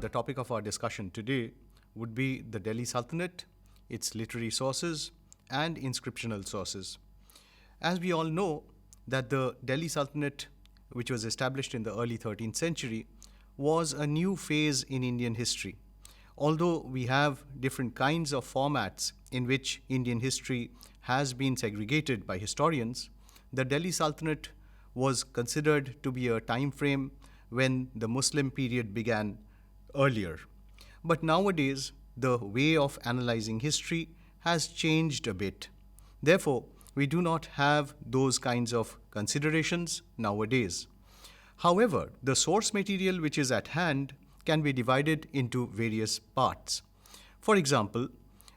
The topic of our discussion today would be the Delhi Sultanate, its literary sources, and inscriptional sources. As we all know, that the Delhi Sultanate, which was established in the early 13th century, was a new phase in Indian history. Although we have different kinds of formats in which Indian history has been segregated by historians, the Delhi Sultanate was considered to be a time frame when the Muslim period began earlier. But nowadays, the way of analyzing history has changed a bit. Therefore, we do not have those kinds of considerations nowadays. However, the source material which is at hand can be divided into various parts. For example,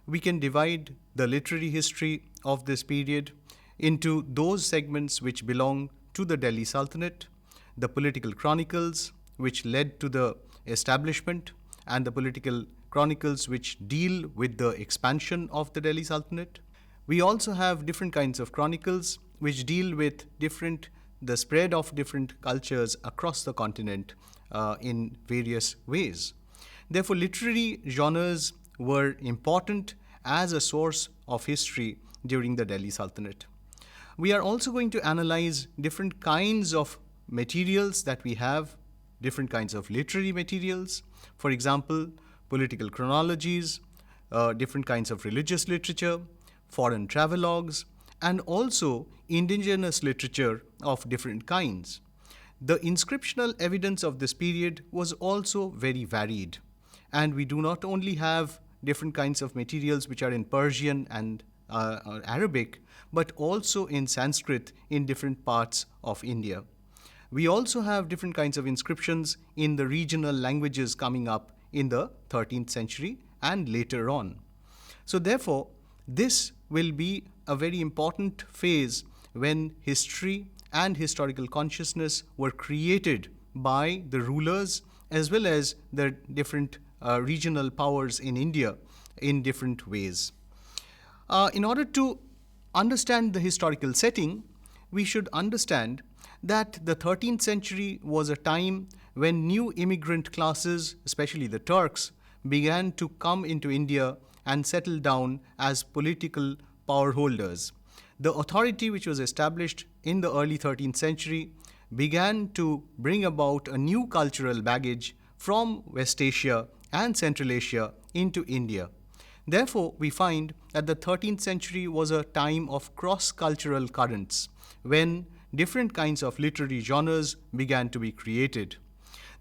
we can divide the literary history of this period into those segments which belong to the Delhi Sultanate, the political chronicles which led to the establishment, and the political chronicles which deal with the expansion of the Delhi Sultanate. We also have different kinds of chronicles which deal with the spread of different cultures across the continent in various ways. Therefore, literary genres were important as a source of history during the Delhi Sultanate. We are also going to analyze different kinds of materials that we have, different kinds of literary materials. For example, political chronologies, different kinds of religious literature, foreign travelogues, and also indigenous literature of different kinds. The inscriptional evidence of this period was also very varied, and we do not only have different kinds of materials which are in Persian and Arabic, but also in Sanskrit in different parts of India. We also have different kinds of inscriptions in the regional languages coming up in the 13th century and later on. So therefore, this will be a very important phase when history and historical consciousness were created by the rulers as well as the different regional powers in India in different ways. In order to understand the historical setting, we should understand that the 13th century was a time when new immigrant classes, especially the Turks, began to come into India and settle down as political power holders. The authority which was established in the early 13th century began to bring about a new cultural baggage from West Asia and Central Asia into India. Therefore, we find that the 13th century was a time of cross-cultural currents when different kinds of literary genres began to be created.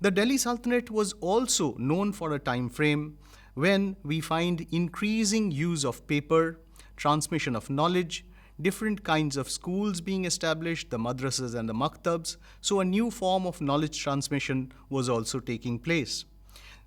The Delhi Sultanate was also known for a time frame when we find increasing use of paper, transmission of knowledge, different kinds of schools being established, the madrasas and the maktabs, so a new form of knowledge transmission was also taking place.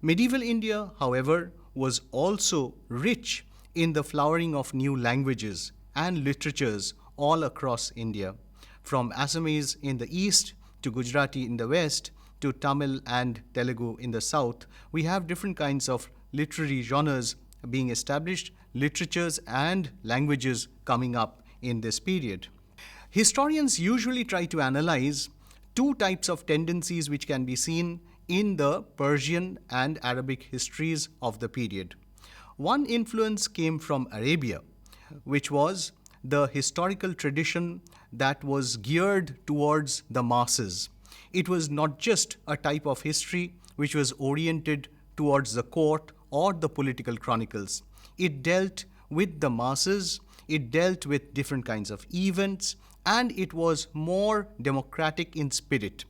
Medieval India, however, was also rich in the flowering of new languages and literatures all across India. From Assamese in the east to Gujarati in the west to Tamil and Telugu in the south, we have different kinds of literary genres being established, literatures and languages coming up in this period. Historians usually try to analyze two types of tendencies which can be seen in the Persian and Arabic histories of the period. One influence came from Arabia, which was the historical tradition that was geared towards the masses. It was not just a type of history which was oriented towards the court or the political chronicles. It dealt with the masses, it dealt with different kinds of events, and it was more democratic in spirit.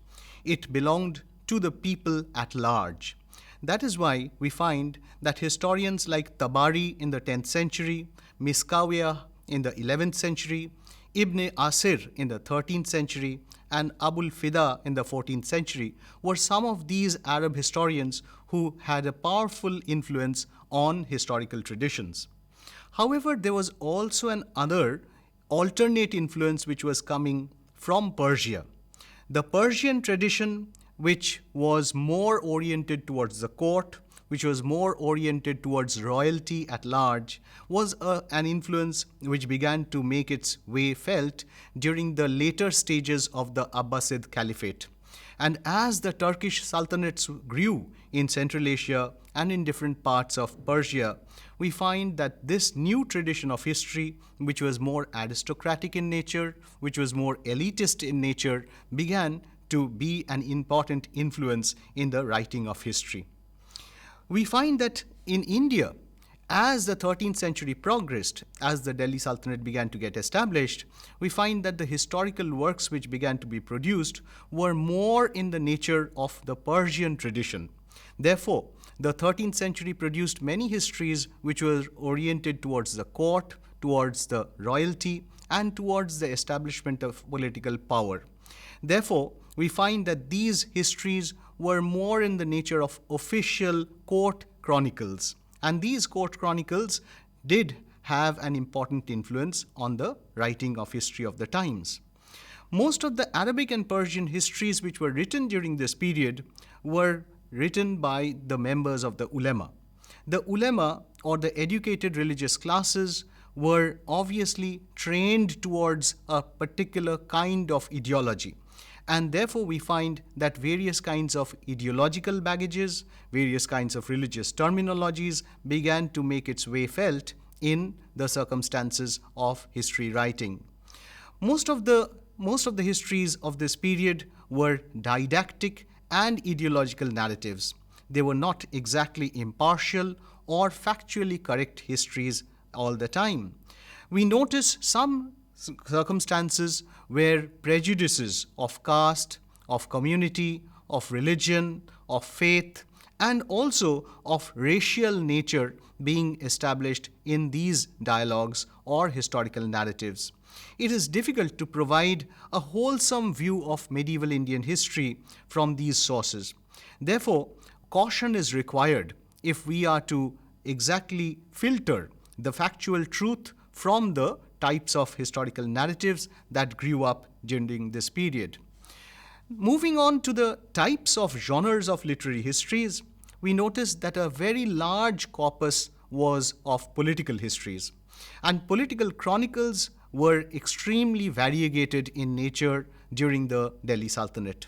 It belonged to the people at large. That is why we find that historians like Tabari in the 10th century, Miskawiyah in the 11th century, Ibn Asir in the 13th century, and Abul Fida in the 14th century were some of these Arab historians who had a powerful influence on historical traditions. However, there was also another alternate influence which was coming from Persia. The Persian tradition, which was more oriented towards the court, which was more oriented towards royalty at large, was an influence which began to make its way felt during the later stages of the Abbasid Caliphate. And as the Turkish sultanates grew in Central Asia and in different parts of Persia, we find that this new tradition of history, which was more aristocratic in nature, which was more elitist in nature, began to be an important influence in the writing of history. We find that in India, as the 13th century progressed, as the Delhi Sultanate began to get established, we find that the historical works which began to be produced were more in the nature of the Persian tradition. Therefore, the 13th century produced many histories which were oriented towards the court, towards the royalty, and towards the establishment of political power. Therefore, we find that these histories were more in the nature of official court chronicles. And these court chronicles did have an important influence on the writing of history of the times. Most of the Arabic and Persian histories which were written during this period were written by the members of the ulema. The ulema, or the educated religious classes, were obviously trained towards a particular kind of ideology. And therefore, we find that various kinds of ideological baggages, various kinds of religious terminologies began to make its way felt in the circumstances of history writing. Most of the histories of this period were didactic and ideological narratives. They were not exactly impartial or factually correct histories all the time. We notice some circumstances where prejudices of caste, of community, of religion, of faith, and also of racial nature being established in these dialogues or historical narratives. It is difficult to provide a wholesome view of medieval Indian history from these sources. Therefore, caution is required if we are to exactly filter the factual truth from the types of historical narratives that grew up during this period. Moving on to the types of genres of literary histories, we notice that a very large corpus was of political histories. And political chronicles were extremely variegated in nature during the Delhi Sultanate.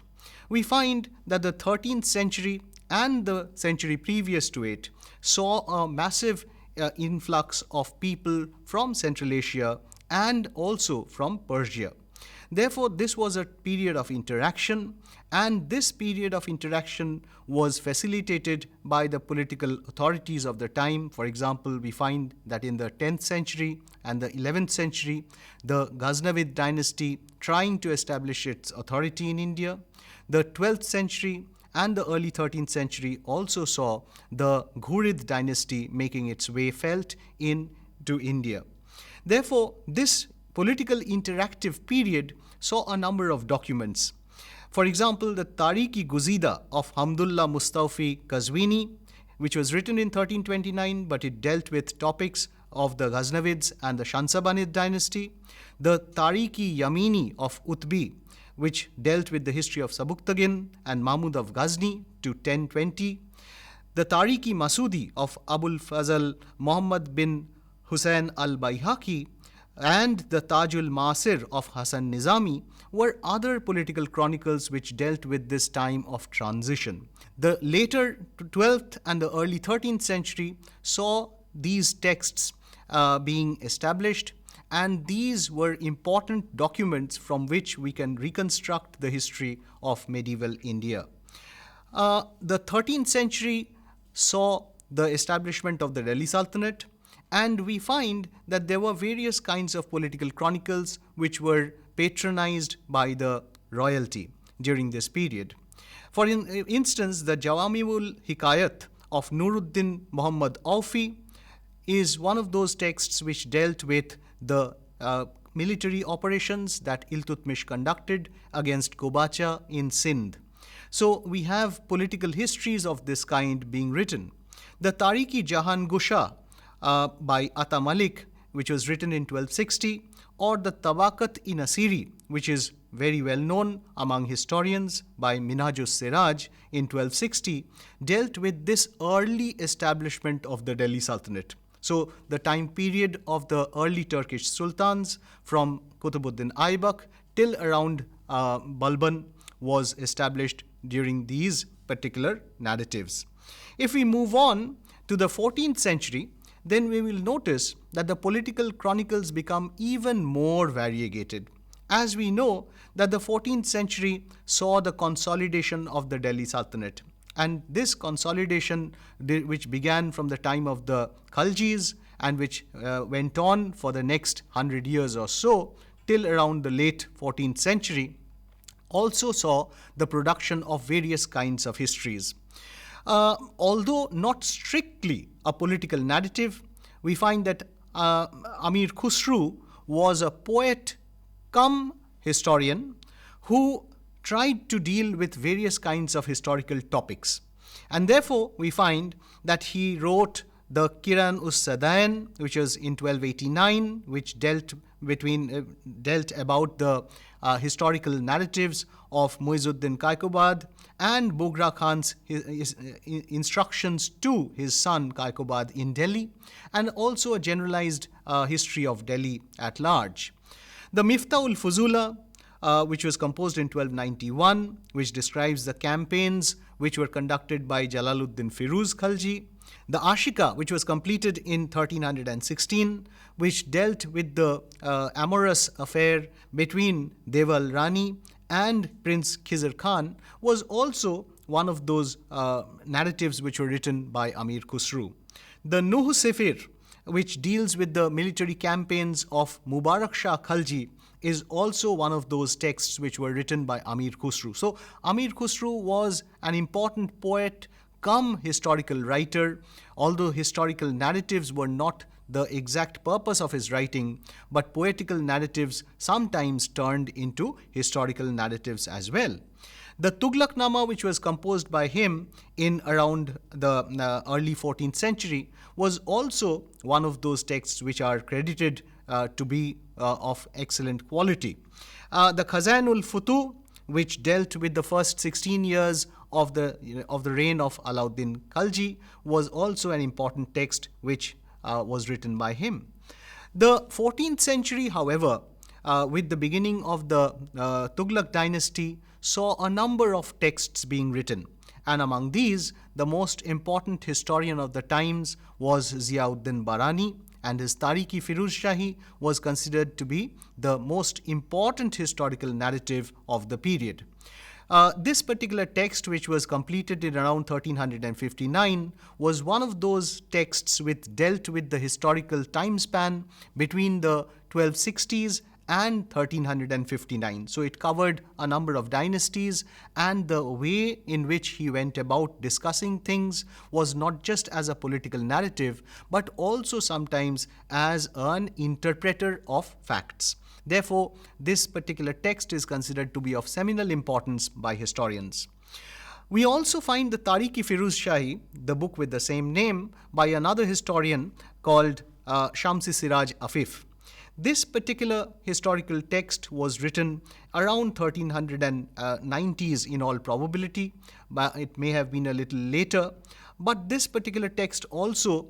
We find that the 13th century and the century previous to it saw a massive influx of people from Central Asia and also from Persia. Therefore, this was a period of interaction, and this period of interaction was facilitated by the political authorities of the time. For example, we find that in the 10th century and the 11th century, the Ghaznavid dynasty trying to establish its authority in India. The 12th century and the early 13th century also saw the Ghurid dynasty making its way felt into India. Therefore, this political interactive period saw a number of documents. For example, the Tarikh-i Guzida of Hamdullah Mustawfi Qazwini, which was written in 1329, but it dealt with topics of the Ghaznavids and the Shamsabanid dynasty. The Tarikh-i Yamini of Utbi, which dealt with the history of Sabuktagin and Mahmud of Ghazni to 1020. The Tarikh-i Masudi of Abul Fazl Muhammad bin Hussain al-Baihaqi and the Tajul Masir of Hasan Nizami were other political chronicles which dealt with this time of transition. The later 12th and the early 13th century saw these texts being established, and these were important documents from which we can reconstruct the history of medieval India. The 13th century saw the establishment of the Delhi Sultanate, and we find that there were various kinds of political chronicles which were patronized by the royalty during this period. For instance, the Jawamiul Hikayat of Nuruddin Muhammad Aufi is one of those texts which dealt with the military operations that Iltutmish conducted against Gobacha in Sindh. So we have political histories of this kind being written. The Tarikh-i Jahan Gusha by Ata Malik, which was written in 1260, or the Tabakat-i Nasiri, which is very well known among historians by Minhajus Siraj in 1260, dealt with this early establishment of the Delhi Sultanate. So the time period of the early Turkish sultans from Qutbuddin Aybak till around Balban was established during these particular narratives. If we move on to the 14th century, then we will notice that the political chronicles become even more variegated. As we know that the 14th century saw the consolidation of the Delhi Sultanate, and this consolidation, which began from the time of the Khaljis and which went on for the next 100 years or so till around the late 14th century, also saw the production of various kinds of histories. Although not strictly a political narrative, we find that Amir Khusru was a poet cum historian who tried to deal with various kinds of historical topics. And therefore, we find that he wrote the Kiran-us-Sadain, which was in 1289, which dealt about the historical narratives of Muizuddin Kaikobad and Bogra Khan's his instructions to his son Kaikobad in Delhi, and also a generalized history of Delhi at large. The Miftah-ul-Fuzula, which was composed in 1291, which describes the campaigns which were conducted by Jalaluddin Firuz Khalji. The Ashika, which was completed in 1316, which dealt with the amorous affair between Deval Rani and Prince Khizr Khan, was also one of those narratives which were written by Amir Khusru. The Nuh Sefir, which deals with the military campaigns of Mubarak Shah Khalji, is also one of those texts which were written by Amir Khusru. So Amir Khusru was an important poet cum historical writer, although historical narratives were not the exact purpose of his writing, but poetical narratives sometimes turned into historical narratives as well. The Tughlaqnama, which was composed by him in around the early 14th century, was also one of those texts which are credited to be of excellent quality. The Khazanul Futu, which dealt with the first 16 years of the reign of Alauddin Khalji, was also an important text which was written by him. The 14th century, however, with the beginning of the Tughlaq dynasty, saw a number of texts being written. And among these, the most important historian of the times was Ziauddin Barani, and his Tarikh-i Firuz Shahi was considered to be the most important historical narrative of the period. This particular text, which was completed in around 1359, was one of those texts which dealt with the historical time span between the 1260s and 1359. So it covered a number of dynasties, and the way in which he went about discussing things was not just as a political narrative, but also sometimes as an interpreter of facts. Therefore, this particular text is considered to be of seminal importance by historians. We also find the Tarikh-i Firuz Shahi, the book with the same name, by another historian called Shamsi Siraj Afif. This particular historical text was written around 1390s in all probability, but it may have been a little later. But this particular text also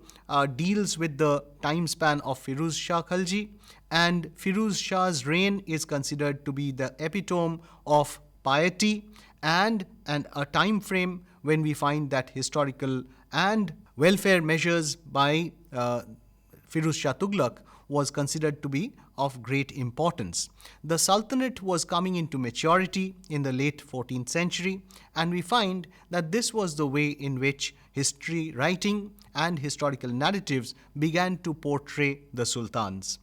deals with the time span of Firuz Shah Khalji, and Firuz Shah's reign is considered to be the epitome of piety and a time frame when we find that historical and welfare measures by Firuz Shah Tughlaq was considered to be of great importance. The Sultanate was coming into maturity in the late 14th century, and we find that this was the way in which history writing and historical narratives began to portray the sultans.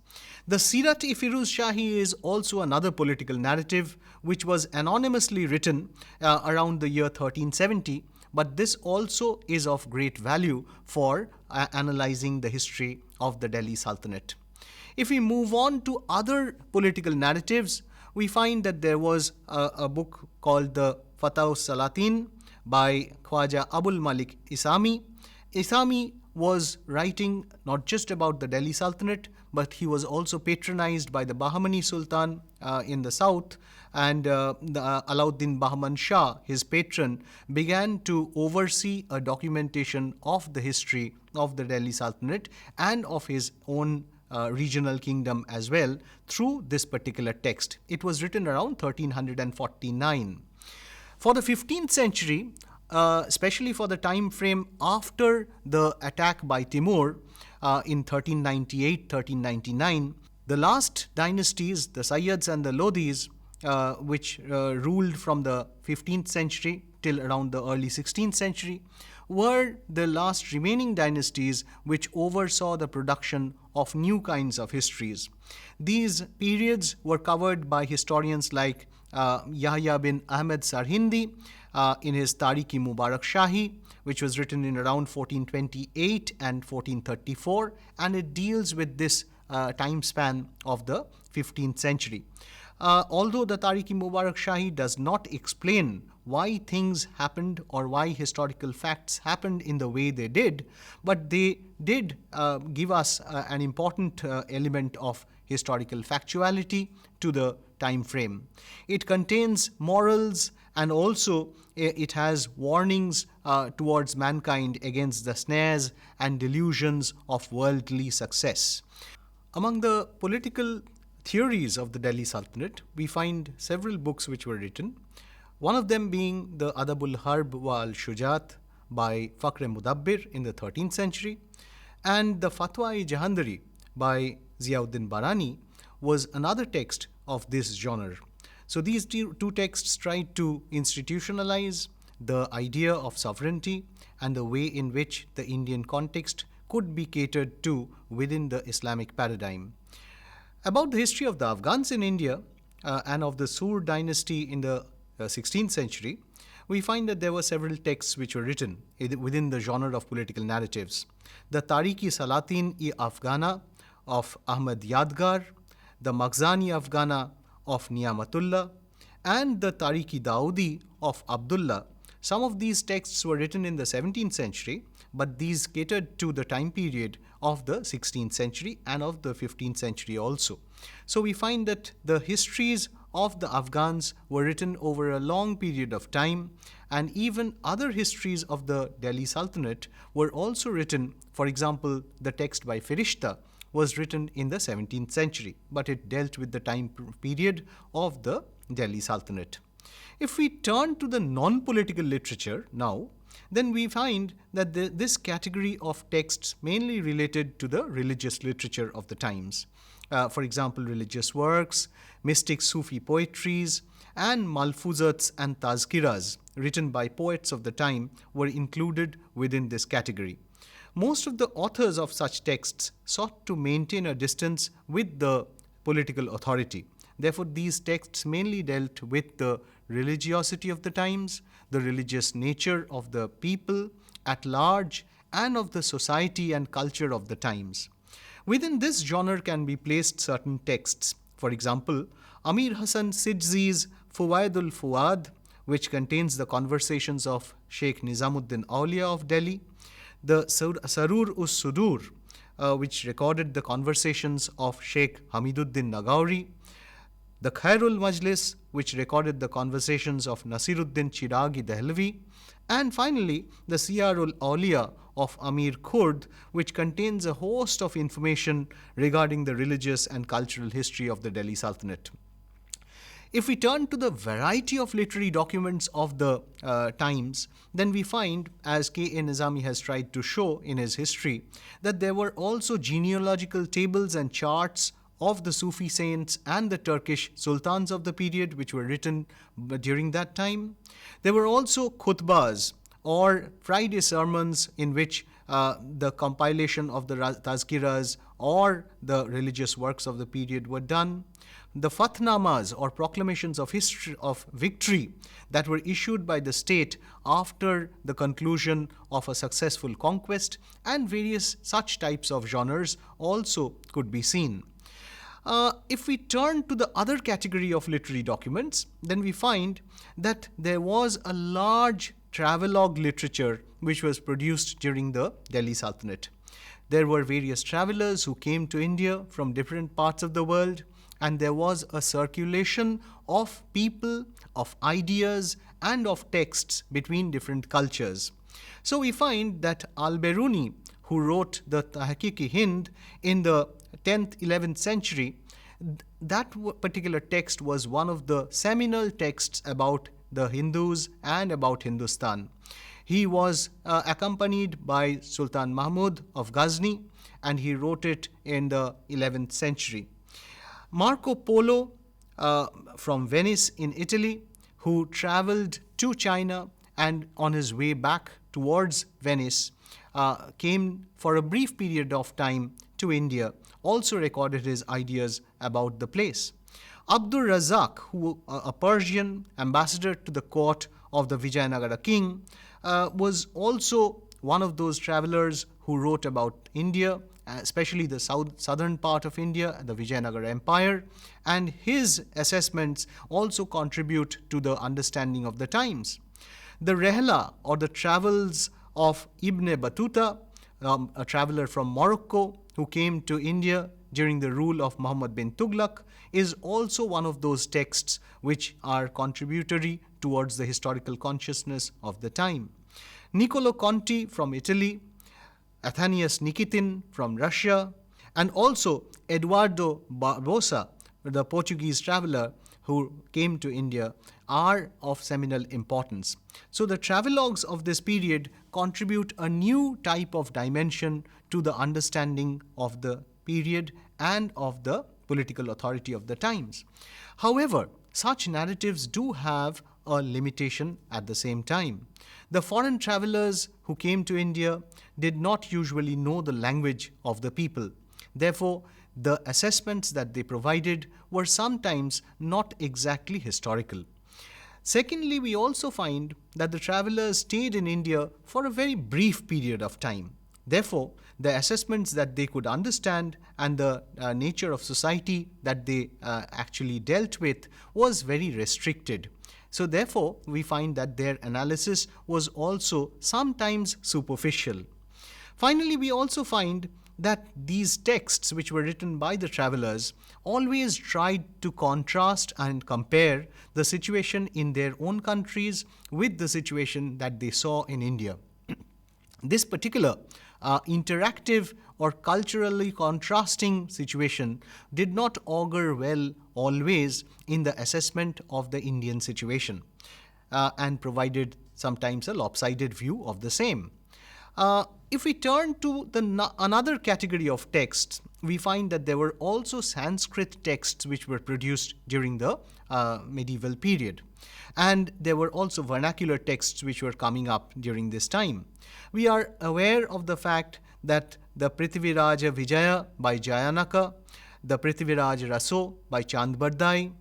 The Sirat-i Firuz Shahi is also another political narrative which was anonymously written around the year 1370, but this also is of great value for analyzing the history of the Delhi Sultanate. If we move on to other political narratives, we find that there was a book called the Fatah-us-Salatin by Khwaja Abul Malik Isami. Isami was writing not just about the Delhi Sultanate, but he was also patronized by the Bahmani Sultan in the south, and Alauddin Bahman Shah, his patron, began to oversee a documentation of the history of the Delhi Sultanate and of his own regional kingdom as well through this particular text. It was written around 1349. For the 15th century, especially for the time frame after the attack by Timur in 1398 1399, the last dynasties, the Sayyids and the Lodhis, which ruled from the 15th century till around the early 16th century, were the last remaining dynasties which oversaw the production of new kinds of histories. These periods were covered by historians like Yahya bin Ahmed Sarhindi in his Tarikh-i Mubarak Shahi, which was written in around 1428 and 1434, and it deals with this time span of the 15th century. Although the Tarikh-i Mubarak Shahi does not explain why things happened or why historical facts happened in the way they did, but they did give us an important element of historical factuality to the time frame. It contains morals, and also it has warnings towards mankind against the snares and delusions of worldly success. Among the political theories of the Delhi Sultanate, we find several books which were written. One of them being the Adabul Harb wa al-Shujat by Fakhr Mudabbir in the 13th century, and the Fatwa-i Jahandari by Ziauddin Barani was another text of this genre. So these two texts tried to institutionalize the idea of sovereignty and the way in which the Indian context could be catered to within the Islamic paradigm. About the history of the Afghans in India and of the Sur dynasty in the 16th century, we find that there were several texts which were written within the genre of political narratives. The Tarikh-i Salatin-i Afghana of Ahmad Yadgar, the Maghzani Afghana of Niyamatullah, and the Tarikh-i Daudi of Abdullah. Some of these texts were written in the 17th century, but these catered to the time period of the 16th century and of the 15th century also. So we find that the histories of the Afghans were written over a long period of time, and even other histories of the Delhi Sultanate were also written. For example, the text by Firishta was written in the 17th century, but it dealt with the time period of the Delhi Sultanate. If we turn to the non-political literature now, then we find that this category of texts mainly related to the religious literature of the times. For example, religious works, mystic Sufi poetries, and malfuzats and tazkiras written by poets of the time were included within this category. Most of the authors of such texts sought to maintain a distance with the political authority. Therefore, these texts mainly dealt with the religiosity of the times, the religious nature of the people at large, and of the society and culture of the times. Within this genre can be placed certain texts. For example, Amir Hasan Sidzi's Fuwaidul Fuad, which contains the conversations of Sheikh Nizamuddin Aulia of Delhi, the Sarur-us-Sudur, which recorded the conversations of Sheikh Hamiduddin Nagauri, the Khairul Majlis, which recorded the conversations of Nasiruddin Chiragi Dehlavi, and finally the Siyarul Aulia of Amir Khurd, which contains a host of information regarding the religious and cultural history of the Delhi Sultanate. If we turn to the variety of literary documents of the times, then we find, as K.A. Nizami has tried to show in his history, that there were also genealogical tables and charts of the Sufi saints and the Turkish sultans of the period, which were written during that time. There were also khutbahs, or Friday sermons, in which the compilation of the tazkiras or the religious works of the period were done. The fatnamas, or proclamations of history of victory, that were issued by the state after the conclusion of a successful conquest, and various such types of genres also could be seen. If we turn to the other category of literary documents, then we find that there was a large travelogue literature which was produced during the Delhi Sultanate. There were various travelers who came to India from different parts of the world, and there was a circulation of people, of ideas, and of texts between different cultures. So we find that Al-Biruni, who wrote the Tahqiq-i-Hind in the 10th, 11th century, that particular text was one of the seminal texts about the Hindus and about Hindustan. He was accompanied by Sultan Mahmud of Ghazni, and he wrote it in the 11th century. Marco Polo from Venice in Italy, who traveled to China and on his way back towards Venice, came for a brief period of time to India, also recorded his ideas about the place. Abdur Razak, who a Persian ambassador to the court of the Vijayanagara king, was also one of those travelers who wrote about India, especially the southern part of India, the Vijayanagara Empire, and his assessments also contribute to the understanding of the times. The Rehla, or the travels of Ibn Battuta, a traveler from Morocco who came to India during the rule of Muhammad bin Tughlaq, is also one of those texts which are contributory towards the historical consciousness of the time. Niccolo Conti from Italy, Athanasis Nikitin from Russia, and also Eduardo Barbosa, the Portuguese traveler who came to India, are of seminal importance. So the travelogues of this period contribute a new type of dimension to the understanding of the period and of the political authority of the times. However, such narratives do have a limitation at the same time. The foreign travelers who came to India did not usually know the language of the people. Therefore, the assessments that they provided were sometimes not exactly historical. Secondly, we also find that the travelers stayed in India for a very brief period of time. Therefore, the assessments that they could understand and the nature of society that they actually dealt with was very restricted. So therefore, we find that their analysis was also sometimes superficial. Finally, we also find that these texts which were written by the travelers always tried to contrast and compare the situation in their own countries with the situation that they saw in India. This particular interactive or culturally contrasting situation did not augur well always in the assessment of the Indian situation and provided sometimes a lopsided view of the same. If we turn to another category of texts, we find that there were also Sanskrit texts which were produced during the medieval period. And there were also vernacular texts which were coming up during this time. We are aware of the fact that the Prithviraj Vijaya by Jayanaka, the Prithviraj Raso by Chandbardai,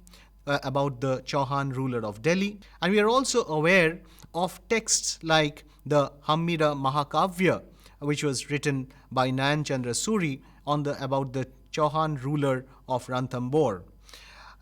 about the Chauhan ruler of Delhi. And we are also aware of texts like the Hammira Mahakavya, which was written by Nayan Chandra Suri about the Chauhan ruler of Ranthambore.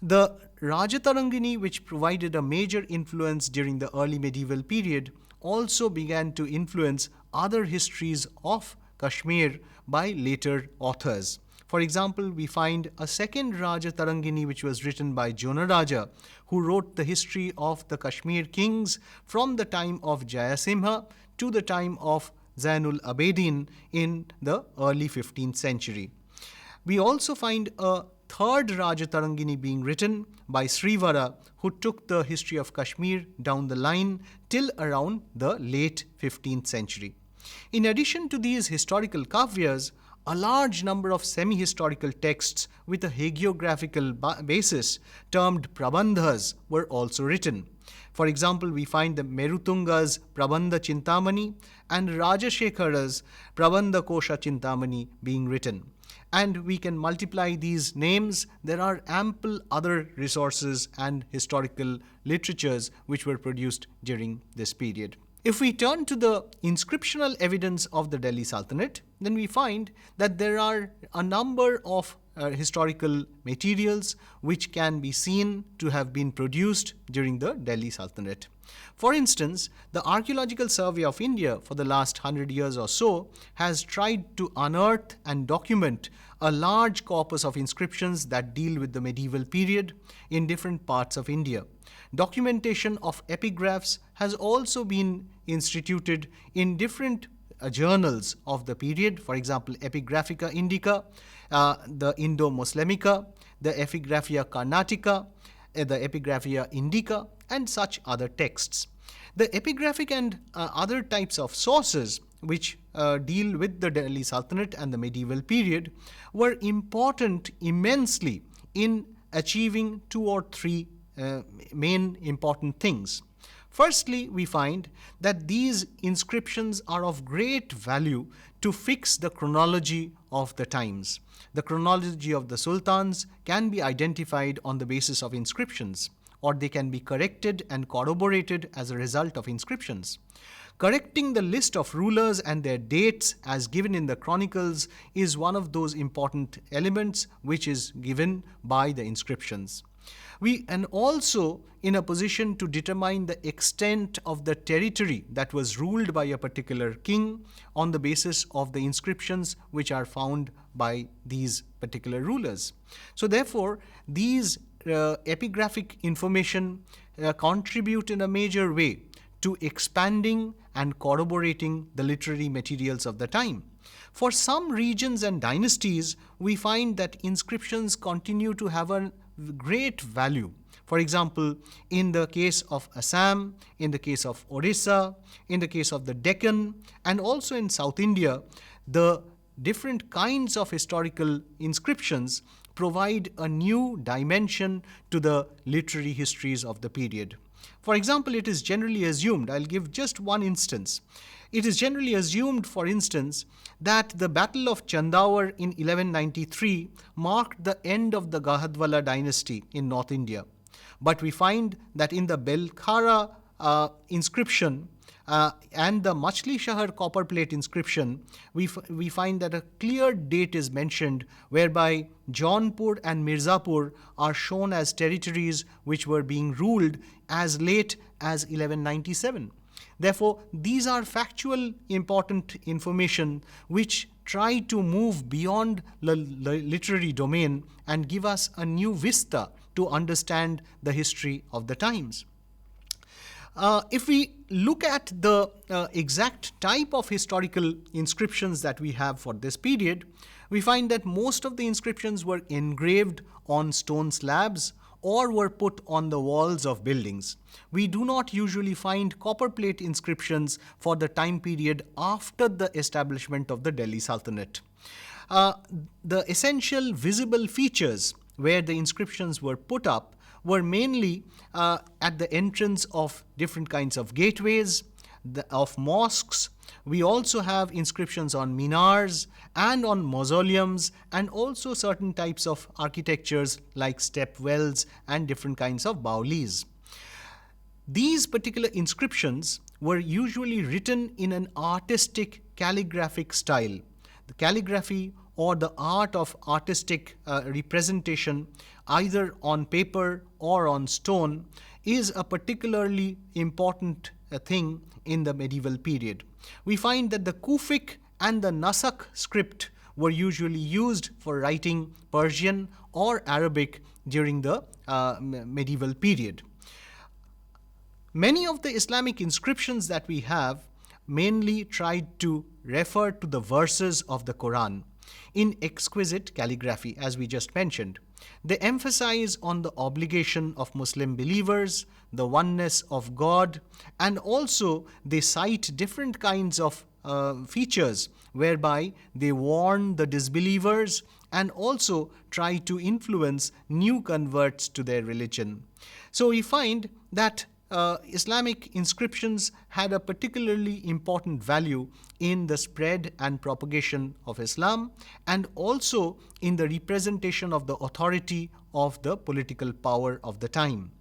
The Rajatarangini, which provided a major influence during the early medieval period, also began to influence other histories of Kashmir by later authors. For example, we find a second Rajatarangini which was written by Jonaraja, who wrote the history of the Kashmir kings from the time of Jayasimha to the time of Zainul Abedin in the early 15th century. We also find a third Rajatarangini being written by Srivara, who took the history of Kashmir down the line till around the late 15th century. In addition to these historical kavyas, a large number of semi-historical texts with a hagiographical basis termed prabandhas were also written. For example, we find the Merutunga's Prabandha Chintamani and Rajashekhara's Prabandha Kosha Chintamani being written. And we can multiply these names. There are ample other resources and historical literatures which were produced during this period. If we turn to the inscriptional evidence of the Delhi Sultanate, then we find that there are a number of historical materials which can be seen to have been produced during the Delhi Sultanate. For instance, the Archaeological Survey of India for the last 100 years or so has tried to unearth and document a large corpus of inscriptions that deal with the medieval period in different parts of India. Documentation of epigraphs has also been instituted in different journals of the period, for example, Epigraphica Indica, the Indo-Muslimica, the Epigraphia Carnatica, the Epigraphia Indica, and such other texts. The epigraphic and other types of sources which deal with the Delhi Sultanate and the medieval period were important immensely in achieving two or three main important things. Firstly, we find that these inscriptions are of great value to fix the chronology of the times. The chronology of the sultans can be identified on the basis of inscriptions, or they can be corrected and corroborated as a result of inscriptions. Correcting the list of rulers and their dates as given in the chronicles is one of those important elements which is given by the inscriptions. We are also in a position to determine the extent of the territory that was ruled by a particular king on the basis of the inscriptions which are found by these particular rulers. So therefore, these epigraphic information contribute in a major way to expanding and corroborating the literary materials of the time. For some regions and dynasties, we find that inscriptions continue to have a great value. For example, in the case of Assam, in the case of Orissa, in the case of the Deccan, and also in South India, the different kinds of historical inscriptions provide a new dimension to the literary histories of the period. For example, it is generally assumed, I'll give just one instance. It is generally assumed, for instance, that the Battle of Chandaur in 1193 marked the end of the Gahadwala dynasty in North India. But we find that in the Belkhara inscription and the Machli Shahar copper plate inscription, we find that a clear date is mentioned whereby Jaunpur and Mirzapur are shown as territories which were being ruled as late as 1197. Therefore, these are factual important information which try to move beyond the literary domain and give us a new vista to understand the history of the times. If we look at the exact type of historical inscriptions that we have for this period, we find that most of the inscriptions were engraved on stone slabs or were put on the walls of buildings. We do not usually find copper plate inscriptions for the time period after the establishment of the Delhi Sultanate. The essential visible features where the inscriptions were put up were mainly at the entrance of different kinds of gateways, of mosques. We also have inscriptions on minars and on mausoleums, and also certain types of architectures like step wells and different kinds of baulis. These particular inscriptions were usually written in an artistic calligraphic style. The calligraphy or the art of artistic representation, either on paper or on stone, is a particularly important thing in the medieval period. We find that the Kufic and the Nasak script were usually used for writing Persian or Arabic during the medieval period. Many of the Islamic inscriptions that we have mainly tried to refer to the verses of the Quran in exquisite calligraphy, as we just mentioned. They emphasize on the obligation of Muslim believers, the oneness of God, and also they cite different kinds of features whereby they warn the disbelievers and also try to influence new converts to their religion. So we find that Islamic inscriptions had a particularly important value in the spread and propagation of Islam, and also in the representation of the authority of the political power of the time.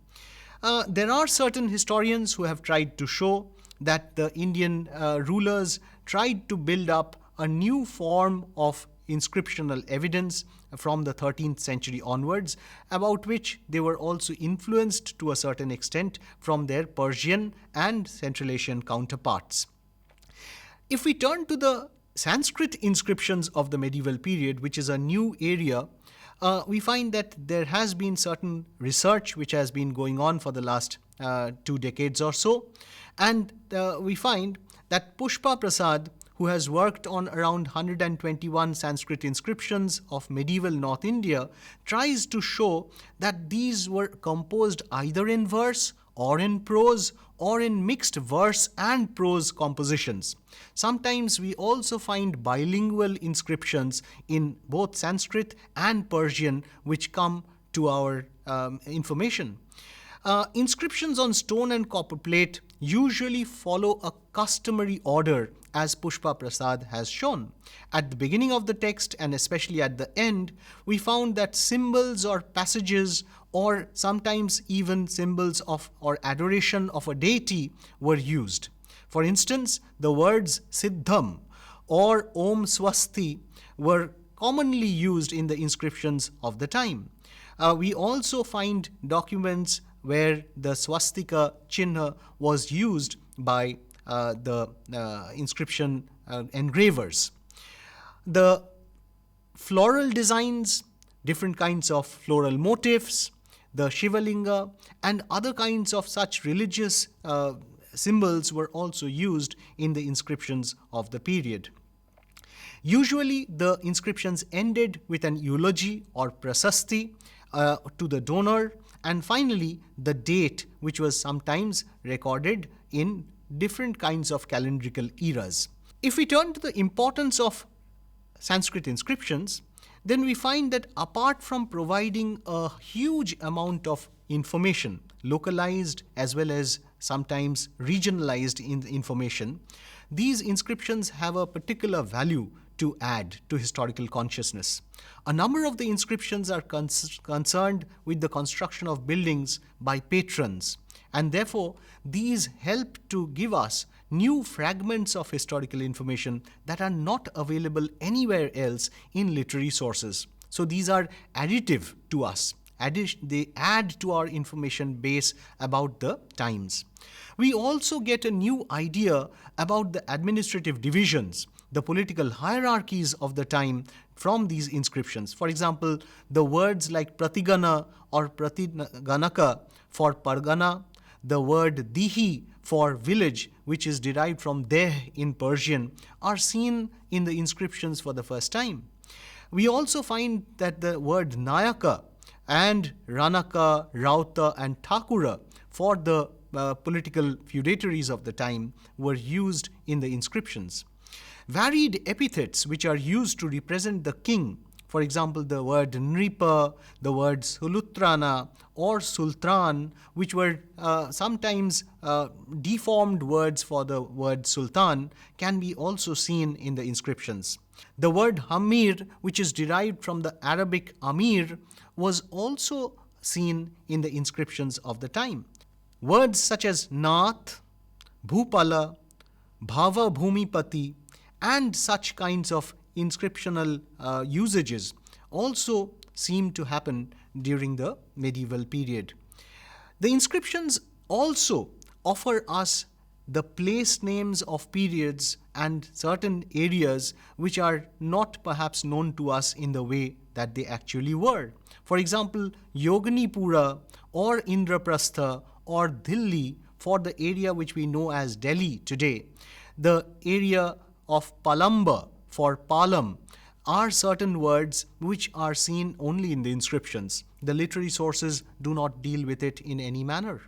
There are certain historians who have tried to show that the Indian rulers tried to build up a new form of inscriptional evidence from the 13th century onwards, about which they were also influenced to a certain extent from their Persian and Central Asian counterparts. If we turn to the Sanskrit inscriptions of the medieval period, which is a new area, we find that there has been certain research which has been going on for the last 2 decades or so, and we find that Pushpa Prasad, who has worked on around 121 Sanskrit inscriptions of medieval North India, tries to show that these were composed either in verse or in prose, or in mixed verse and prose compositions. Sometimes we also find bilingual inscriptions in both Sanskrit and Persian, which come to our information. Inscriptions on stone and copper plate usually follow a customary order, as Pushpa Prasad has shown. At the beginning of the text and especially at the end, we found that symbols or passages or sometimes even symbols of or adoration of a deity were used. For instance, the words Siddham or Om Swasti were commonly used in the inscriptions of the time. We also find documents where the swastika chinna was used by the inscription engravers. The floral designs, different kinds of floral motifs, the Shivalinga, and other kinds of such religious symbols were also used in the inscriptions of the period. Usually, the inscriptions ended with an eulogy or prasasti to the donor, and finally, the date, which was sometimes recorded in different kinds of calendrical eras. If we turn to the importance of Sanskrit inscriptions, then we find that apart from providing a huge amount of information, localized as well as sometimes regionalized information, these inscriptions have a particular value to add to historical consciousness. A number of the inscriptions are concerned with the construction of buildings by patrons, and therefore these help to give us new fragments of historical information that are not available anywhere else in literary sources. So these are additive to us. They add to our information base about the times. We also get a new idea about the administrative divisions, the political hierarchies of the time from these inscriptions. For example, the words like Pratigana or Pratiganaka for Pargana, the word Dihi for village, which is derived from Deh in Persian, are seen in the inscriptions for the first time. We also find that the word Nayaka and Ranaka, Rauta and Thakura for the political feudatories of the time were used in the inscriptions. Varied epithets which are used to represent the king, for example, the word Nripa, the word Sulutrana or Sultan, which were sometimes deformed words for the word Sultan, can be also seen in the inscriptions. The word Hamir, which is derived from the Arabic Amir, was also seen in the inscriptions of the time. Words such as Nath, Bhupala, Bhava Bhumipati, and such kinds of inscriptional usages also seem to happen during the medieval period. The inscriptions also offer us the place names of periods and certain areas which are not perhaps known to us in the way that they actually were. For example, Yoganipura or Indraprastha or Delhi for the area which we know as Delhi today. The area of Palamba for Palam are certain words which are seen only in the inscriptions. The literary sources do not deal with it in any manner.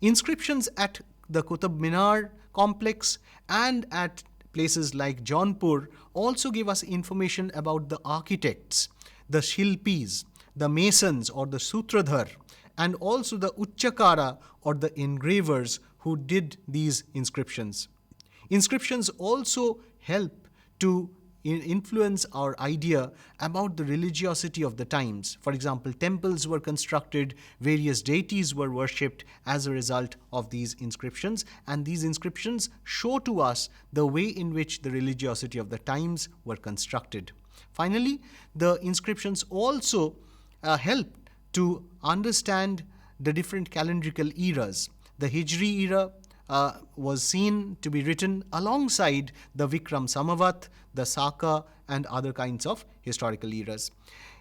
Inscriptions at the Qutub Minar complex and at places like Jaunpur also give us information about the architects, the Shilpis, the masons or the Sutradhar, and also the Uchchakara or the engravers who did these inscriptions. Inscriptions also help to influence our idea about the religiosity of the times. For example, temples were constructed, various deities were worshipped as a result of these inscriptions, and these inscriptions show to us the way in which the religiosity of the times were constructed. Finally, the inscriptions also help to understand the different calendrical eras. The Hijri era was seen to be written alongside the Vikram Samvat, the Saka, and other kinds of historical eras.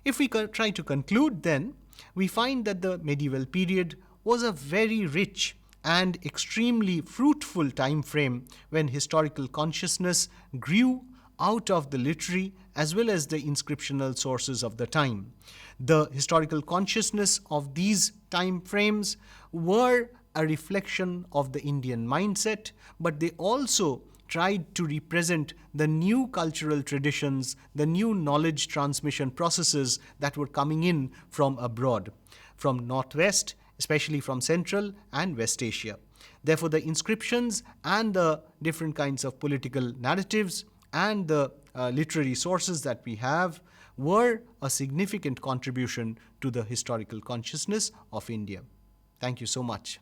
If we try to conclude, then, we find that the medieval period was a very rich and extremely fruitful time frame when historical consciousness grew out of the literary as well as the inscriptional sources of the time. The historical consciousness of these time frames were a reflection of the Indian mindset, but they also tried to represent the new cultural traditions, the new knowledge transmission processes that were coming in from abroad, from Northwest, especially from Central and West Asia. Therefore, the inscriptions and the different kinds of political narratives and the literary sources that we have were a significant contribution to the historical consciousness of India. Thank you so much.